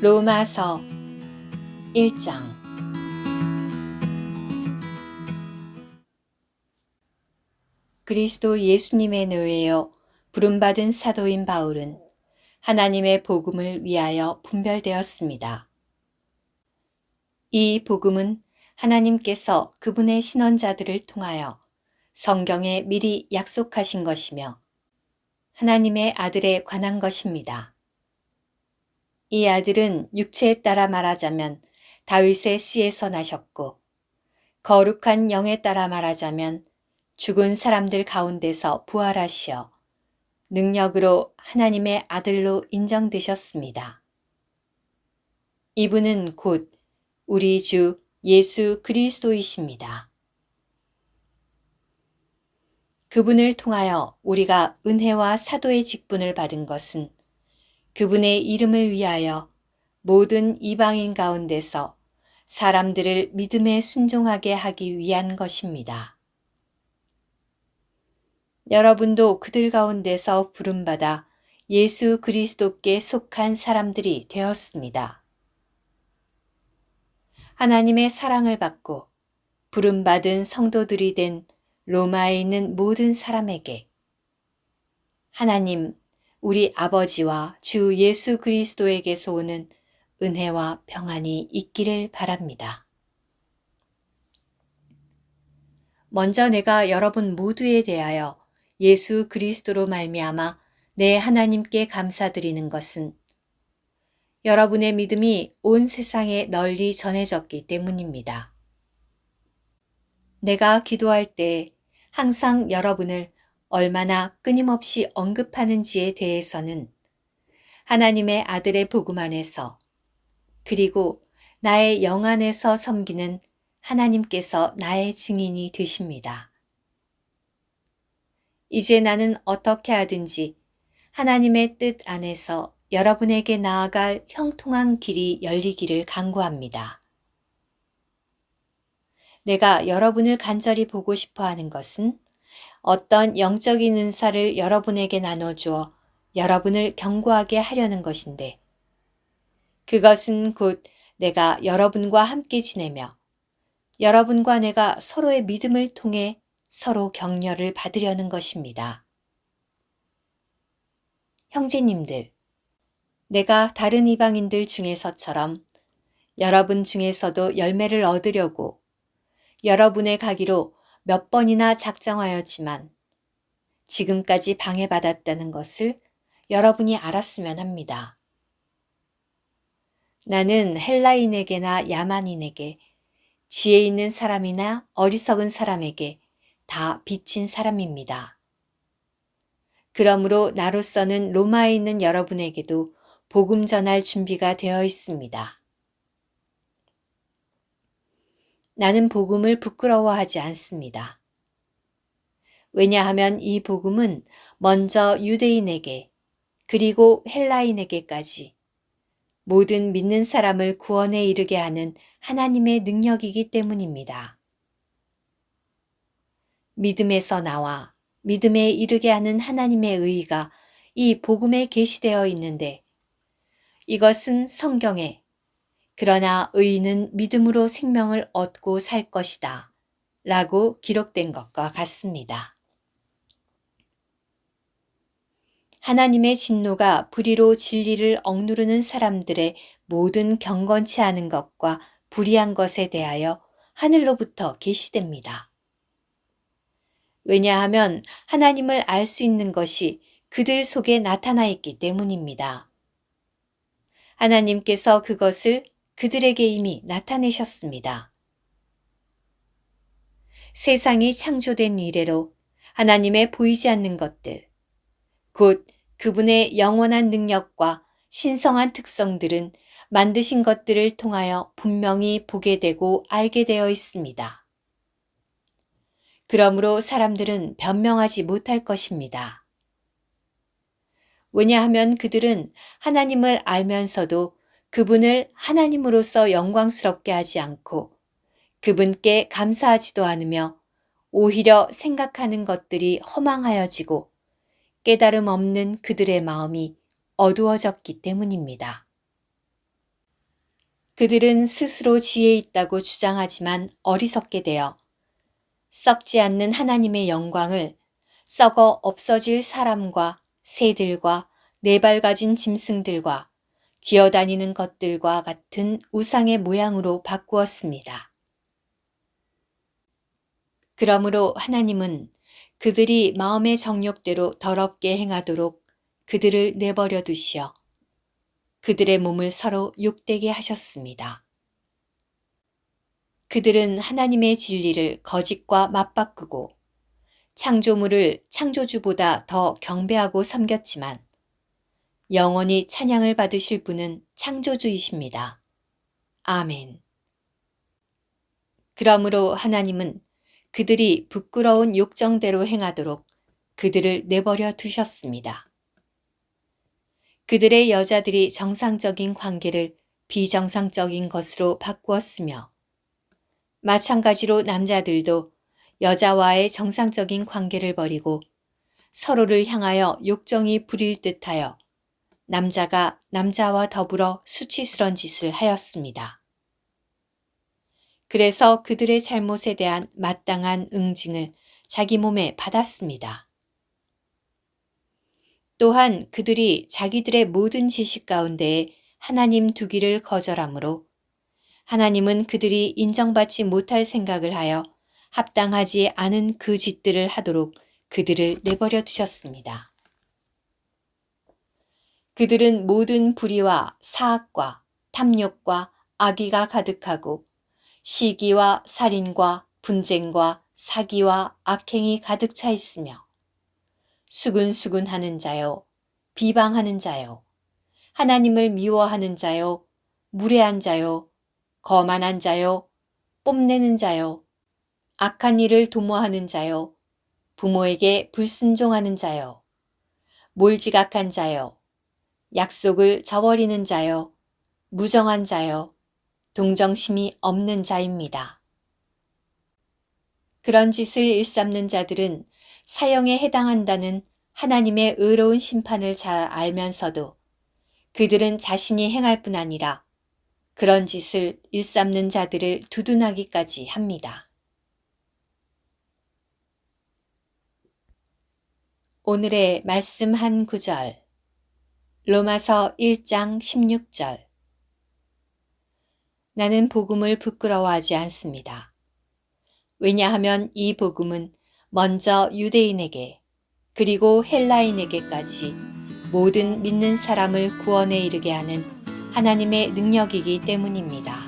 로마서 1장. 그리스도 예수님의 노예요 부름받은 사도인 바울은 하나님의 복음을 위하여 분별되었습니다. 이 복음은 하나님께서 그분의 신원자들을 통하여 성경에 미리 약속하신 것이며 하나님의 아들에 관한 것입니다. 이 아들은 육체에 따라 말하자면 다윗의 씨에서 나셨고, 거룩한 영에 따라 말하자면 죽은 사람들 가운데서 부활하시어 능력으로 하나님의 아들로 인정되셨습니다. 이분은 곧 우리 주 예수 그리스도이십니다. 그분을 통하여 우리가 은혜와 사도의 직분을 받은 것은 그분의 이름을 위하여 모든 이방인 가운데서 사람들을 믿음에 순종하게 하기 위한 것입니다. 여러분도 그들 가운데서 부름받아 예수 그리스도께 속한 사람들이 되었습니다. 하나님의 사랑을 받고 부름받은 성도들이 된 로마에 있는 모든 사람에게 하나님, 우리 아버지와 주 예수 그리스도에게서 오는 은혜와 평안이 있기를 바랍니다. 먼저 내가 여러분 모두에 대하여 예수 그리스도로 말미암아 내 하나님께 감사드리는 것은 여러분의 믿음이 온 세상에 널리 전해졌기 때문입니다. 내가 기도할 때 항상 여러분을 얼마나 끊임없이 언급하는지에 대해서는 하나님의 아들의 복음 안에서 그리고 나의 영 안에서 섬기는 하나님께서 나의 증인이 되십니다. 이제 나는 어떻게 하든지 하나님의 뜻 안에서 여러분에게 나아갈 형통한 길이 열리기를 간구합니다. 내가 여러분을 간절히 보고 싶어 하는 것은 어떤 영적인 은사를 여러분에게 나눠주어 여러분을 견고하게 하려는 것인데, 그것은 곧 내가 여러분과 함께 지내며 여러분과 내가 서로의 믿음을 통해 서로 격려를 받으려는 것입니다. 형제님들, 내가 다른 이방인들 중에서처럼 여러분 중에서도 열매를 얻으려고 여러분의 가기로 몇 번이나 작정하였지만 지금까지 방해받았다는 것을 여러분이 알았으면 합니다. 나는 헬라인에게나 야만인에게, 지혜 있는 사람이나 어리석은 사람에게 다 빚진 사람입니다. 그러므로 나로서는 로마에 있는 여러분에게도 복음 전할 준비가 되어 있습니다. 나는 복음을 부끄러워하지 않습니다. 왜냐하면 이 복음은 먼저 유대인에게 그리고 헬라인에게까지 모든 믿는 사람을 구원에 이르게 하는 하나님의 능력이기 때문입니다. 믿음에서 나와 믿음에 이르게 하는 하나님의 의의가 이 복음에 계시되어 있는데, 이것은 성경에 그러나 의인은 믿음으로 생명을 얻고 살 것이다 라고 기록된 것과 같습니다. 하나님의 진노가 불의로 진리를 억누르는 사람들의 모든 경건치 않은 것과 불의한 것에 대하여 하늘로부터 계시됩니다. 왜냐하면 하나님을 알 수 있는 것이 그들 속에 나타나 있기 때문입니다. 하나님께서 그것을 그들에게 이미 나타내셨습니다. 세상이 창조된 이래로 하나님의 보이지 않는 것들, 곧 그분의 영원한 능력과 신성한 특성들은 만드신 것들을 통하여 분명히 보게 되고 알게 되어 있습니다. 그러므로 사람들은 변명하지 못할 것입니다. 왜냐하면 그들은 하나님을 알면서도 그분을 하나님으로서 영광스럽게 하지 않고 그분께 감사하지도 않으며 오히려 생각하는 것들이 허망하여지고 깨달음 없는 그들의 마음이 어두워졌기 때문입니다. 그들은 스스로 지혜 있다고 주장하지만 어리석게 되어 썩지 않는 하나님의 영광을 썩어 없어질 사람과 새들과 네 발 가진 짐승들과 기어다니는 것들과 같은 우상의 모양으로 바꾸었습니다. 그러므로 하나님은 그들이 마음의 정욕대로 더럽게 행하도록 그들을 내버려 두시어 그들의 몸을 서로 욕되게 하셨습니다. 그들은 하나님의 진리를 거짓과 맞바꾸고 창조물을 창조주보다 더 경배하고 섬겼지만 영원히 찬양을 받으실 분은 창조주이십니다. 아멘. 그러므로 하나님은 그들이 부끄러운 욕정대로 행하도록 그들을 내버려 두셨습니다. 그들의 여자들이 정상적인 관계를 비정상적인 것으로 바꾸었으며 마찬가지로 남자들도 여자와의 정상적인 관계를 버리고 서로를 향하여 욕정이 부릴 듯하여 남자가 남자와 더불어 수치스런 짓을 하였습니다. 그래서 그들의 잘못에 대한 마땅한 응징을 자기 몸에 받았습니다. 또한 그들이 자기들의 모든 지식 가운데에 하나님 두기를 거절하므로 하나님은 그들이 인정받지 못할 생각을 하여 합당하지 않은 그 짓들을 하도록 그들을 내버려 두셨습니다. 그들은 모든 불의와 사악과 탐욕과 악의가 가득하고 시기와 살인과 분쟁과 사기와 악행이 가득 차 있으며 수근수근하는 자요, 비방하는 자요, 하나님을 미워하는 자요, 무례한 자요, 거만한 자요, 뽐내는 자요, 악한 일을 도모하는 자요, 부모에게 불순종하는 자요, 몰지각한 자요, 약속을 저버리는 자요, 무정한 자요, 동정심이 없는 자입니다. 그런 짓을 일삼는 자들은 사형에 해당한다는 하나님의 의로운 심판을 잘 알면서도 그들은 자신이 행할 뿐 아니라 그런 짓을 일삼는 자들을 두둔하기까지 합니다. 오늘의 말씀 한 구절 로마서 1장 16절 나는 복음을 부끄러워하지 않습니다. 왜냐하면 이 복음은 먼저 유대인에게 그리고 헬라인에게까지 모든 믿는 사람을 구원에 이르게 하는 하나님의 능력이기 때문입니다.